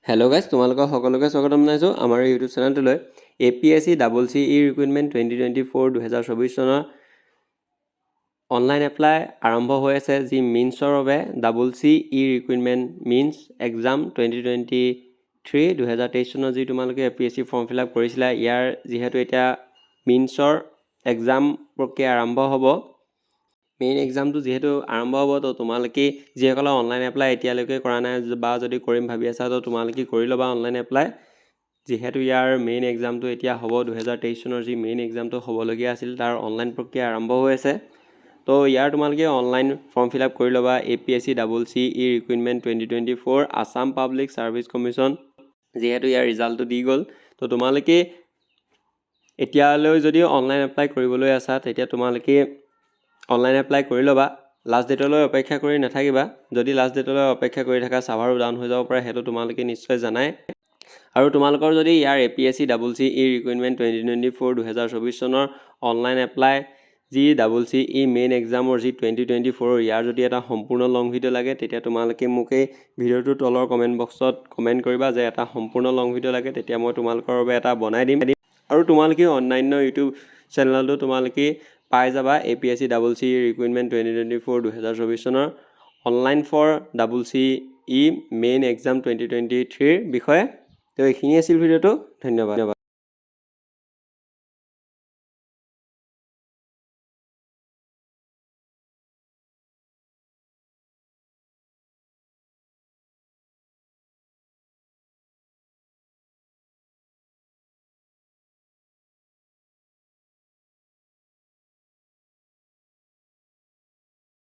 Hello' guys, তোমালোকক সকলোকে স্বাগতম জনাইছোঁ আমাৰ ইউটিউব চেনেলটোলৈ। APSC CCE ৰিক্ৰুইটমেণ্ট 2024 চনৰ অনলাইন এপ্লাই আৰম্ভ হৈ আছে, যি মিনছৰ বাবে CCE ৰিক্ৰুইটমেণ্ট মিনছ এক্সাম 2023 চনৰ যি তোমালোকে APSC ফৰ্ম ফিল আপ কৰিছিলা, ইয়াৰ যিহেতু এতিয়া মিনছৰ এক্সাম প্ৰক্ৰিয়া আৰম্ভ হ'ব, মেইন এক্সামটো যিহেতু আৰম্ভ হ'ব, তো তোমালোকে যিসকলে অনলাইন এপ্লাই এতিয়ালৈকে কৰা নাই বা যদি কৰিম ভাবি আছা, তো তোমালোকে কৰি ল'বা অনলাইন এপ্লাই। যিহেতু ইয়াৰ মেইন এক্সামটো এতিয়া হ'ব, 2023 চনৰ যি মেইন এক্সামটো হ'বলগীয়া আছিল, তাৰ অনলাইন প্ৰক্ৰিয়া আৰম্ভ হৈ আছে। তো ইয়াৰ তোমালোকে অনলাইন ফৰ্ম ফিল আপ কৰি ল'বা। APSC CCE recruitment 2024 Assam public service commission যিহেতু ইয়াৰ ৰিজাল্টটো দি গ'ল, তো তোমালোকে এতিয়ালৈ যদি অনলাইন এপ্লাই কৰিবলৈ আছা, তেতিয়া তোমালোকে অনলাইন এপ্লাই কৰি ল'বা। লাষ্ট ডেটলৈ অপেক্ষা কৰি নাথাকিবা। যদি লাষ্ট ডেটলৈ অপেক্ষা কৰি থাকা, ছাৰ্ভাৰো ডাউন হৈ যাব পাৰে, সেইটো তোমালোকে নিশ্চয় জানাই। আৰু তোমালোকৰ যদি ইয়াৰ APSC CCE ৰিক্ৰুইটমেণ্ট 2024 চনৰ অনলাইন এপ্লাই যি CCE মেইন এক্সামৰ যি 2024 ইয়াৰ যদি এটা সম্পূৰ্ণ লং ভিডিঅ' লাগে, তেতিয়া তোমালোকে মোক এই ভিডিঅ'টোৰ তলৰ কমেণ্ট বক্সত কমেণ্ট কৰিবা যে এটা সম্পূৰ্ণ লং ভিডিঅ' লাগে, তেতিয়া মই তোমালোকৰ বাবে এটা বনাই দিম। আৰু তোমালোকে অন্যান্য ইউটিউব চেনেলতো তোমালোকে পাই যাবা APSC CCE ৰিক্ৰুইটমেণ্ট 2024 চনৰ online for CCE main exam 2023 বিষয়ে। তো এইখিনি আছিল ভিডিঅ'টো। ধন্যবাদ।